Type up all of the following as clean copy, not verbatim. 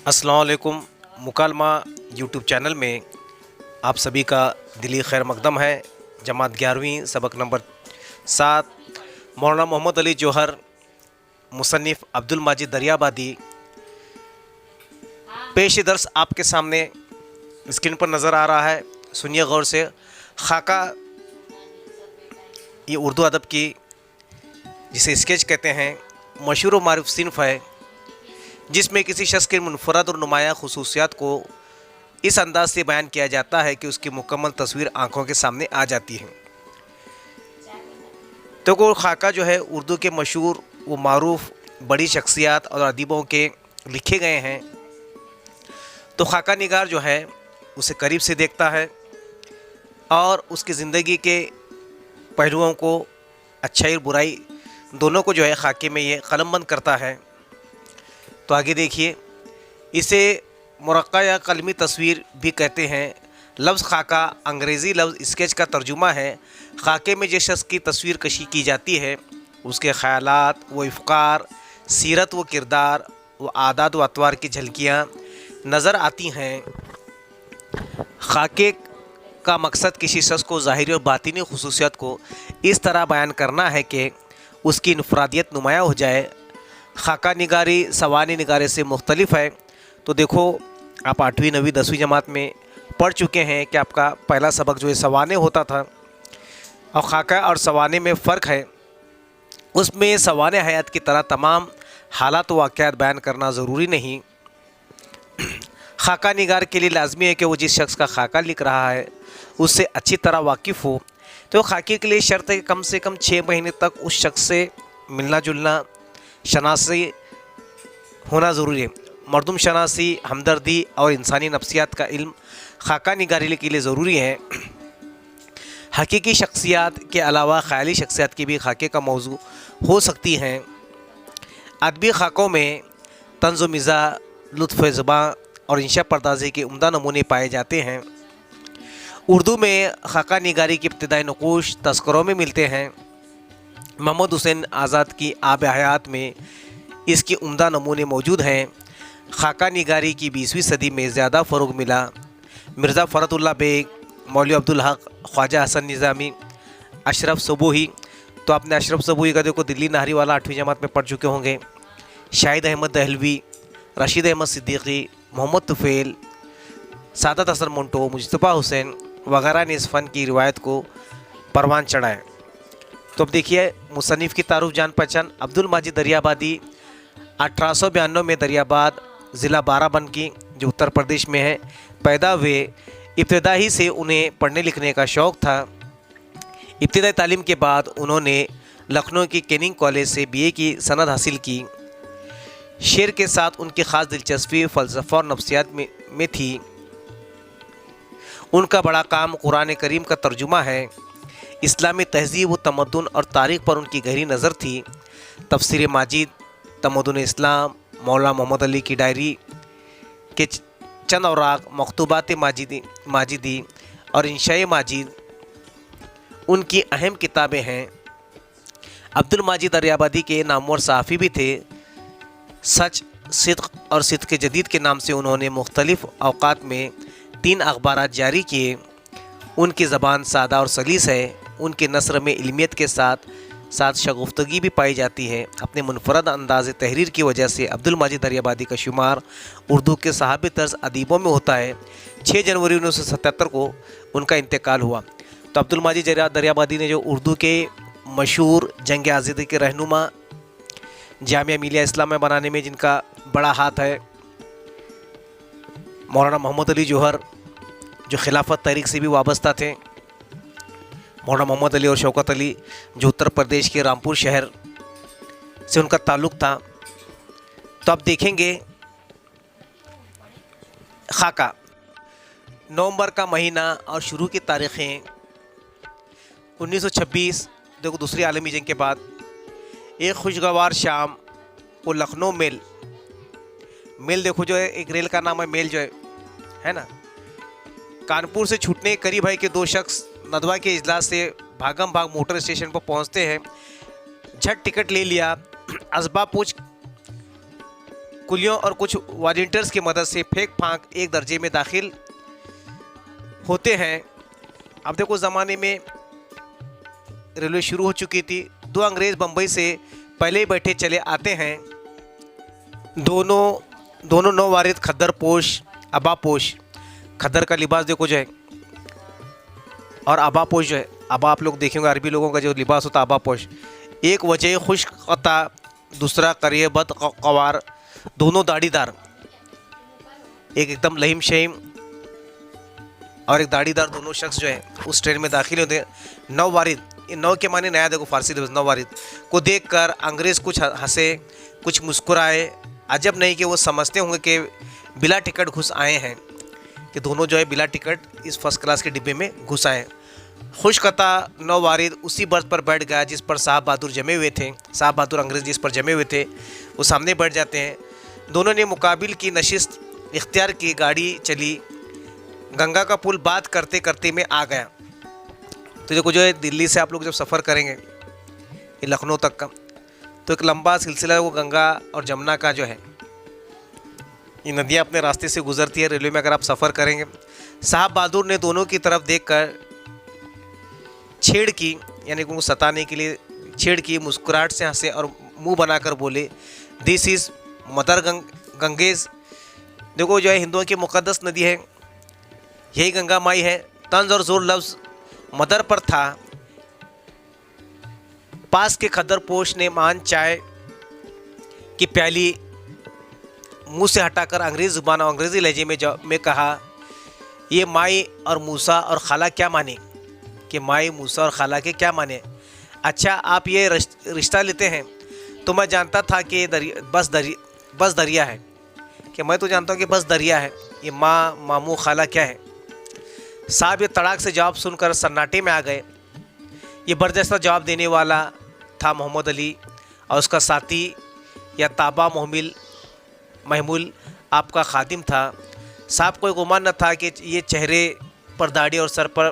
अस्सलाम वालेकुम। मुकालमा YouTube channel में आप सभी का दिली खैर मकदम है। जमात 11वीं सबक नंबर 7 मौलाना मोहम्मद अली जौहर मुसन्निफ़ अब्दुल माजिद दरियाबादी पेश दर्स आपके सामने स्क्रीन पर नज़र आ रहा है। सुनिए गौर से। खाका ये उर्दू अदब की जिसे स्केच कहते हैं मशहूर व मारूफ सिन्फ़ है, जिसमें किसी शख्स के मुनफरद और नुमाया खुसूसियात को इस अंदाज से बयान किया जाता है कि उसकी मुकम्मल तस्वीर आँखों के सामने आ जाती है। तो वो खाका जो है उर्दू के मशहूर व मारूफ बड़ी शख्सियात और अदीबों के लिखे गए हैं। तो खाका निगार जो है उसे करीब से देखता है और उसकी ज़िंदगी के पहलुओं को, अच्छाई और बुराई दोनों को जो है खाके में ये कलमबंद करता है। तो आगे देखिए, इसे मुरक्का या कलमी तस्वीर भी कहते हैं। लफ्ज़ खाका अंग्रेज़ी लफ्ज़ स्केच का तर्जुमा है। खाके में जिस शख्स की तस्वीर कशी की जाती है उसके ख़यालात व अफ़कार, सीरत व किरदार व आदात व अतवार की झलकियाँ नज़र आती हैं। खाके का मकसद किसी शख्स को ज़ाहिरी और बातिनी खुसूसियत को इस तरह बयान करना है कि उसकी इनफरादियत नुमाया हो जाए। खाका निगारी सवानी निगारे से मुख्तलिफ है। तो देखो, आप 8वीं 9वीं 10वीं जमात में पढ़ चुके हैं कि आपका पहला सबक जो है सवाने होता था, और खाका और सवाने में फ़र्क है। उसमें सवाने हयात की तरह तमाम हालात व वाक़यात बयान करना ज़रूरी नहीं। खाका निगार के लिए लाजमी है कि वो जिस शख्स का खाका लिख रहा है उससे अच्छी तरह वाकिफ़ हो। तो खाके के लिए शर्त है कि कम से कम 6 महीने तक उस शख्स से मिलना जुलना, शनासी होना ज़रूरी है। मरदूम शनासी, हमदर्दी और इंसानी नफ्सियात का इल्म खाका निगारी के लिए ज़रूरी है। हकीकी शख्सियात के अलावा ख़याली शख्सियात की भी खाके का मौजू हो सकती हैं। अदबी खाकों में तंज़ व मिज़ाह, लुत्फ़ ज़बां और इंशा पर्दाज़ी के उम्दा नमूने पाए जाते हैं। उर्दू में खाका निगारी के इब्तिदाई नक़ूश तज़किरों में मिलते हैं। मोहम्मद हुसैन आज़ाद की आब हयात में इसके उम्दा नमूने मौजूद हैं। खाका निगारी की 20वीं सदी में ज़्यादा फ़रोग़ मिला। मिर्ज़ा फ़रतुल्लाह बेग, मौलवी अब्दुल हक, ख्वाजा हसन निज़ामी, अशरफ सबूही। तो आपने अशरफ सबूही का देखो दिल्ली नाहरी वाला 8वीं जमात में पढ़ चुके होंगे। शाहिद अहमद दहलवी, रशीद अहमद सिद्दीकी, मोहम्मद तुफ़ैल, सादत हसन मंटो, मुस्तफ़ा हुसैन वगैरह ने इस फ़न की रिवायत को परवान चढ़ाया। तो अब देखिए, मुसन्निफ़ की तारुफ जान पहचान। अब्दुल माजिद दरियाबादी 1892 में दरियाबाद ज़िला बाराबंकी जो उत्तर प्रदेश में है पैदा हुए। इब्तिदाई से उन्हें पढ़ने लिखने का शौक़ था। इब्तिदाई तालीम के बाद उन्होंने लखनऊ की कैनिंग कॉलेज से BA की सनद हासिल की। शेर के साथ उनकी ख़ास दिलचस्पी फ़लसफ़ा और नफ्सियात में थी। उनका बड़ा काम कुरान करीम का तर्जुमा है। इस्लामी तहज़ीब व तमद्दुन और तारीख़ पर उनकी गहरी नज़र थी। तफ़सीर माजिद, तमद्दुन इस्लाम, मौलाना मोहम्मद अली की डायरी के चंद औराक़, मकतूबात माजिदी और इंशाए माजिद उनकी अहम किताबें हैं। अब्दुल माजिद दरियाबादी के नामवर सहाफ़ी भी थे। सच, सिद्क़ और सिद्क़ जदीद के नाम से उन्होंने मुख्तलिफ़ औक़ात में 3 अखबारात जारी किए। उनकी ज़बान सादा और सलीस है। उनके नस्र में इल्मियत के साथ साथ शगुफ्तगी भी पाई जाती है। अपने मुनफरद अंदाज़ तहरीर की वजह से अब्दुल माजिद दरियाबादी का शुमार उर्दू के सहाबी तर्ज अदीबों में होता है। 6 जनवरी 1977 को उनका इंतकाल हुआ। तो अब्दुल माजिद दरियाबादी ने जो उर्दू के मशहूर जंग आज़ादी के रहनुमा, जामिया मिलिया इस्लामिया बनाने में जिनका बड़ा हाथ है, मौलाना मोहम्मद अली जौहर जो खिलाफत तहरीक से भी वाबस्ता थे, मौलाना मोहम्मद अली और शौकत अली जो उत्तर प्रदेश के रामपुर शहर से उनका ताल्लुक़ था। तो आप देखेंगे खाका नवंबर का महीना और शुरू की तारीख़ें 1926। देखो, दूसरी आलमी जंग के बाद एक खुशगवार शाम वो लखनऊ मेल देखो जो है, एक रेल का नाम है मेल जो है ना, कानपुर से छूटने के करीब है कि 2 शख्स नदवा के इजलास से भागम भाग मोटर स्टेशन पर पहुंचते हैं। झट टिकट ले लिया, असबाब पूछ कुलियों और कुछ वॉलंटियर्स की मदद से फेंक फांक एक दर्जे में दाखिल होते हैं। अब देखो, ज़माने में रेलवे शुरू हो चुकी थी। दो अंग्रेज़ बम्बई से पहले ही बैठे चले आते हैं। दोनों नौवारिद खद्दर पोश, अबा पोश। खद्दर का लिबास देखो जो है, और अबा पोश जो है, अबा आप लोग देखेंगे अरबी लोगों का जो लिबास होता है अबा पोश। एक वजह खुश्क क़ता, दूसरा करिए बद क़वार, दोनों दाढ़ीदार। एक एकदम लहीम शहीम और एक दाढ़ीदार, दोनों शख्स जो है उस ट्रेन में दाखिल होते हैं। नौवारिद, नौ के माने नया, देखो फारसी लफ्ज़ नौवारिद को देखकर अंग्रेज़ कुछ हंसे, कुछ मुस्कुराए। अजब नहीं कि वो समझते होंगे कि बिला टिकट घुस आए हैं, कि दोनों जो है बिला टिकट इस फर्स्ट क्लास के डिब्बे में घुस आए। खुशकता नौवारिद उसी बर्थ पर बैठ गया जिस पर साहब बहादुर जमे हुए थे। साहब बहादुर अंग्रेज़ जिस पर जमे हुए थे वो सामने बैठ जाते हैं। दोनों ने मुकाबिल की नशिस्त इख्तियार की। गाड़ी चली। गंगा का पुल बात करते करते में आ गया। तो देखो जो है, दिल्ली से आप लोग जब सफ़र करेंगे ये लखनऊ तक का, तो एक लंबा सिलसिला वो गंगा और जमुना का जो है, ये नदियाँ अपने रास्ते से गुजरती है रेलवे में अगर आप सफ़र करेंगे। साहब बहादुर ने दोनों की तरफ देखकर छेड़ की, यानी कि उनको सताने के लिए छेड़ की। मुस्कुराहट से हंसे और मुंह बनाकर बोले, दिस इज़ मदर गंगेज। देखो जो है, हिंदुओं की मुक़द्दस नदी है, यही गंगा माई है। तंज और जोर लफ्ज़ मदर पर था। पास के खद्दर पोश ने मान चाय की प्याली मुंह से हटाकर अंग्रेज़ी ज़ुबान और अंग्रेज़ी लहजे में कहा, ये माई और मूसा और खाला क्या माने, कि माई मूसा और खाला के क्या माने। अच्छा, आप ये रिश्ता लेते हैं, तो मैं जानता था कि बस दरिया है, कि मैं तो जानता हूँ कि बस दरिया है। ये माँ, मामू, खाला क्या है। साहब ये तड़ाक से जवाब सुनकर सन्नाटे में आ गए। ये बर्जस्ता जवाब देने वाला था मोहम्मद अली और उसका साथी या ताबा महमूल आपका खादिम था। साहब कोई गुमान न था कि ये चेहरे पर दाढ़ी और सर पर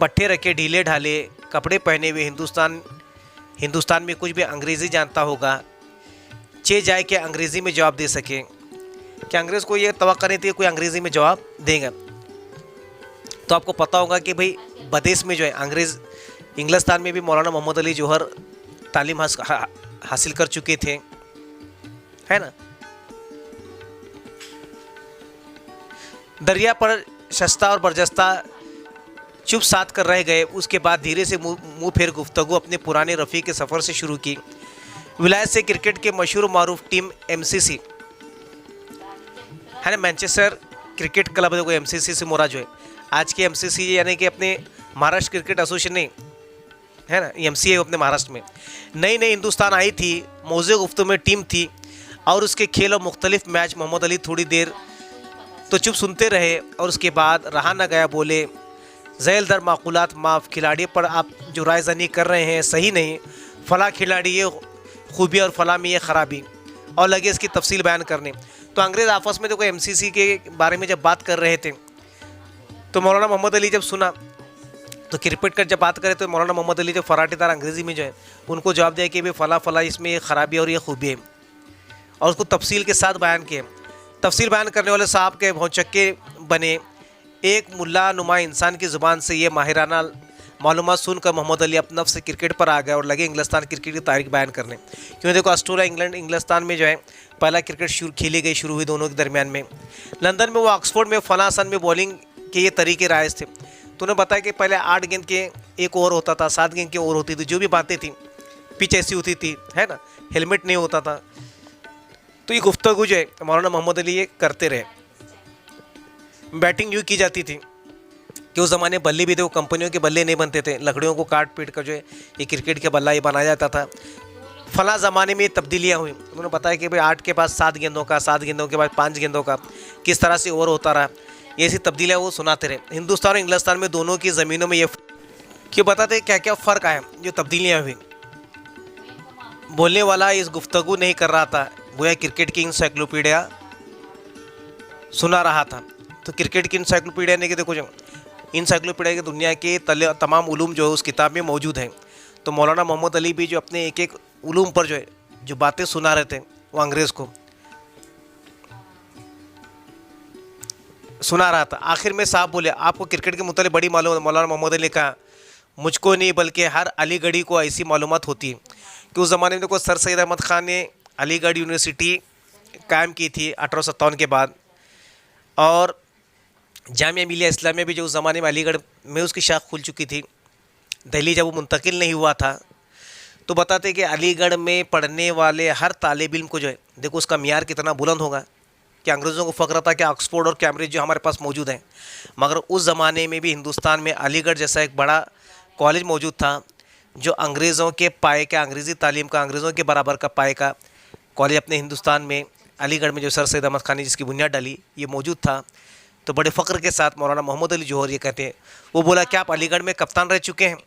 पट्टे रखे ढीले ढाले कपड़े पहने हुए हिंदुस्तान में कुछ भी अंग्रेज़ी जानता होगा। चे जाए कि अंग्रेज़ी में जवाब दे सके, कि अंग्रेज़ को ये तवक्को नहीं थी कोई अंग्रेज़ी में जवाब देंगे। तो आपको पता होगा कि भाई बदेस में जो है अंग्रेज़, इंग्लिस्तान में भी मौलाना मोहम्मद अली जौहर तालीम हासिल कर चुके थे, है ना। दरिया पर शस्ता और बरजस्ता चुप साथ कर रह गए। उसके बाद धीरे से मुंह फेर गुफ्तगू अपने पुराने रफ़ी के सफ़र से शुरू की। विलायत से क्रिकेट के मशहूर मारूफ टीम MCC है ना, मैनचेस्टर क्रिकेट क्लब देखो MCC से मोरा जो है आज की MCC यानी कि अपने महाराष्ट्र क्रिकेट एसोसिएशन नहीं है ना, MCA है अपने महाराष्ट्र में। नई नई हिंदुस्तान आई थी, मौज़े गुफ्तगू में टीम थी और उसके खेल और मुख्तलिफ मैच। मोहम्मद अली थोड़ी देर तो चुप सुनते रहे और उसके बाद रहा न गया, बोले, ज़ैल दर माकूलात माफ़, खिलाड़ी पर आप जो रायज़नी कर रहे हैं सही नहीं। फ़ला खिलाड़ी ये खूबी और फ़ला में ये ख़राबी, और लगे इसकी तफसील बयान करने। तो अंग्रेज़ आपस में देखो MCC के बारे में जब बात कर रहे थे तो मौलाना मोहम्मद अली जब सुना तो क्रिकेट का जब बात करें तो मौलाना मोहम्मद अली जो फराटेदार अंग्रेज़ी में जो है उनको जवाब दिया कि भाई फ़ला फ़ला इसमें ये ख़राबी और ये खूबी है, और उसको तफसील के साथ बयान किए। तफसील बयान करने वाले साहब के भौचक्के बने। एक मुल्ला नुमा इंसान की ज़ुबान से ये माहिराना मालूमात सुनकर मोहम्मद अली अपने नफ्स से क्रिकेट पर आ गए और लगे इंग्लिस्तान क्रिकेट की तारीख बयान करने। क्योंकि देखो ऑस्ट्रेलिया इंग्लिस्तान में जो है पहला क्रिकेट खेली गई शुरू हुई दोनों के दरमियान में। लंदन में वो ऑक्सफोर्ड में फला सन में बॉलिंग के ये तरीके राइज थे। तो उन्हें बताया कि पहले 8 गेंद के एक ओवर होता था, 7 गेंद की ओवर होती थी, जो भी बातें थी, पिच ऐसी होती थी, है ना, हेलमेट नहीं होता था। तो ये गुफ्तगू जो है मौलाना मोहम्मद अली ये करते रहे। बैटिंग यूँ की जाती थी कि उस ज़माने बल्ले भी थे, वो कंपनियों के बल्ले नहीं बनते थे, लकड़ियों को काट पीट कर जो है ये क्रिकेट के बल्ला ये बनाया जाता था। फला ज़माने में तब्दीलियाँ हुई। उन्होंने बताया कि भाई 8 के बाद 7 गेंदों का, 7 गेंदों के बाद 5 गेंदों का, किस तरह से ओवर होता रहा, ये ऐसी तब्दीलियाँ वो सुनाते रहे। हिंदुस्तान और इंग्लिस्तान में दोनों की ज़मीनों में ये क्यों बताते क्या क्या फ़र्क आया, जो तब्दीलियाँ हुई। बोलने वाला इस गुफ्तगू नहीं कर रहा था, गोया क्रिकेट की इंसाइक्लोपीडिया सुना रहा था। तो क्रिकेट की इंसाइक्लोपीडिया ने कि देखो जो इंसाइक्लोपीडिया की दुनिया के तमाम उलूम जो है उस किताब में मौजूद हैं। तो मौलाना मोहम्मद अली भी जो अपने एक एक उलूम पर जो है जो बातें सुना रहे थे वो अंग्रेज़ को सुना रहा था। आखिर में साहब बोले, आपको क्रिकेट के मुतालिक बड़ी मालूम है। मौलाना मोहम्मद अली ने कहा, मुझको नहीं बल्कि हर अलीगढ़ी को ऐसी मालूमात होती है कि उस ज़माने में देखो सर सैयद अहमद ख़ान ने अलीगढ़ यूनिवर्सिटी कायम की थी 1857 के बाद, और जामिया मिलिया इस्लामिया भी जो उस ज़माने में अलीगढ़ में उसकी शाख खुल चुकी थी। दिल्ली जब वो मुंतकिल नहीं हुआ था तो बताते कि अलीगढ़ में पढ़ने वाले हर तालिब इल्म को जो है, देखो उसका मियार कितना बुलंद होगा कि अंग्रेज़ों को फ़ख्र था कि ऑक्सफोर्ड और कैम्ब्रिज जो हमारे पास मौजूद हैं, मगर उस ज़माने में भी हिंदुस्तान में अलीगढ़ जैसा एक बड़ा कॉलेज मौजूद था जो अंग्रेज़ों के पाए का, अंग्रेज़ी तालीम का अंग्रेज़ों के बराबर का पाए का कॉलेज अपने हिंदुस्तान में अलीगढ़ में जो सर सैयद अहमद ख़ान ने जिसकी बुनियाद डाली, ये मौजूद था। तो बड़े फ़ख्र के साथ मौलाना मोहम्मद अली जौहर ये कहते हैं, वो बोला क्या आप अलीगढ़ में कप्तान रह चुके हैं?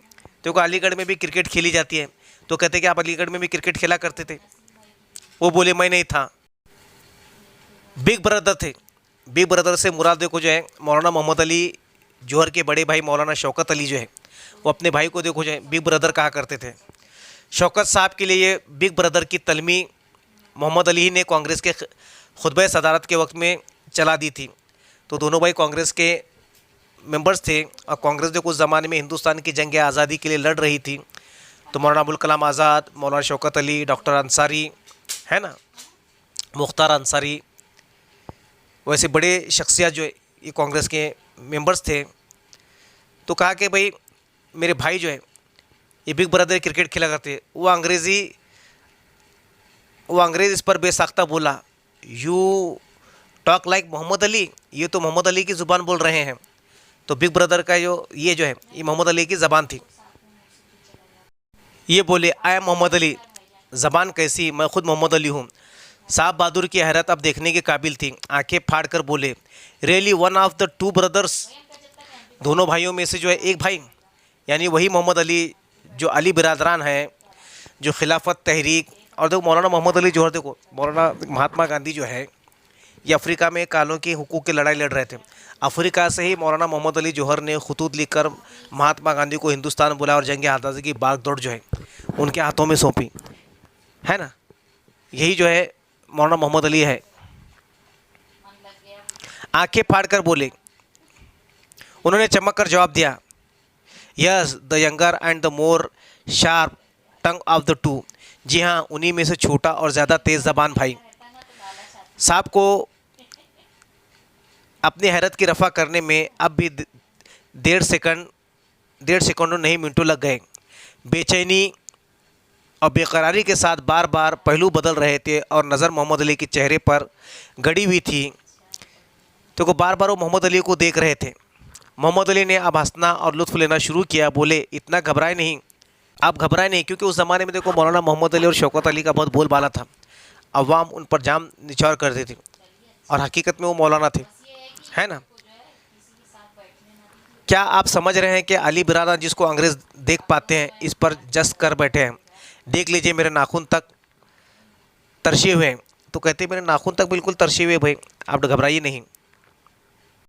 तो क्या अलीगढ़ में भी क्रिकेट खेली जाती है? तो कहते कि आप अलीगढ़ में भी क्रिकेट खेला करते थे? वो बोले मैं नहीं था। बिग ब्रदर थे। बिग ब्रदर से मुराद देखो जो है मौलाना मोहम्मद अली जौहर के बड़े भाई मौलाना शौकत अली जो है, वो अपने भाई को देखो जो है बिग ब्रदर कहा करते थे। शौकत साहब के लिए ये बिग ब्रदर की तलमी मोहम्मद अली ने कांग्रेस के खुतबा सदारत के वक्त में चला दी थी। तो दोनों भाई कांग्रेस के मेंबर्स थे और कांग्रेस जो कुछ ज़माने में हिंदुस्तान की जंग आज़ादी के लिए लड़ रही थी। तो मौलाना अबुल कलाम आज़ाद, मौलाना शौकत अली, डॉक्टर अंसारी है ना, मुख्तार अंसारी, वैसे बड़े शख्सियत जो है ये कांग्रेस के मेंबर्स थे। तो कहा कि भाई मेरे भाई जो है ये बिग ब्रदर क्रिकेट खेला करते। वो अंग्रेज़ इस पर बेसाख्ता बोला, you talk like Muhammad Ali, ये तो मोहम्मद अली की ज़ुबान बोल रहे हैं। तो बिग ब्रदर का जो ये जो है ये मोहम्मद अली की ज़बान थी। ये बोले आई एम मोहम्मद अली, ज़बान कैसी, मैं ख़ुद मोहम्मद अली हूँ। साहब बहादुर की हैरत अब देखने के काबिल थी। आंखें फाड़ कर बोले, really one of the two brothers, दोनों भाइयों में से जो है एक भाई, यानी वही मोहम्मद अली जो अली बिरादरान है, जो खिलाफत तहरीक। और देखो मौलाना मोहम्मद अली जौहर, देखो मौलाना महात्मा गांधी जो है ये अफ्रीका में कालों के हुकूक की लड़ाई लड़ रहे थे। अफ्रीका से ही मौलाना मोहम्मद अली जौहर ने खतूत लिखकर महात्मा गांधी को हिंदुस्तान बुलाया और जंग आज़ादी की बागडोर जो है उनके हाथों में सौंपी, है ना। यही जो है मौलाना मोहम्मद अली है। आंखें फाड़ कर बोले, उन्होंने चमक कर जवाब दिया, yes the younger and the more sharp tongue of the two, जी हाँ उन्हीं में से छोटा और ज़्यादा तेज़ ज़बान भाई। साहब को अपनी हैरत की रफ़ा करने में अब भी डेढ़ सेकंडों नहीं मिनटों लग गए। बेचैनी और बेकरारी के साथ बार बार पहलू बदल रहे थे और नज़र मोहम्मद अली के चेहरे पर गड़ी हुई थी। तो बार बार वो मोहम्मद अली को देख रहे थे। मोहम्मद अली ने अब हंसना और लुत्फ़ लेना शुरू किया। बोले, इतना घबराए नहीं, आप घबराए नहीं, क्योंकि उस ज़माने में देखो मौलाना मोहम्मद अली और शौकत अली का बहुत बोलबाला था। अवाम उन पर जाम निछावर करती थी और हकीकत में वो मौलाना थे, है ना। क्या आप समझ रहे हैं कि अली बिरादर जिसको अंग्रेज़ देख पाते हैं इस पर जश्न कर बैठे हैं? देख लीजिए मेरे नाखून तक तरशे हुए हैं। तो कहते हैं मेरे नाखून तक बिल्कुल तरशे हुए भाई, आप घबराइए नहीं।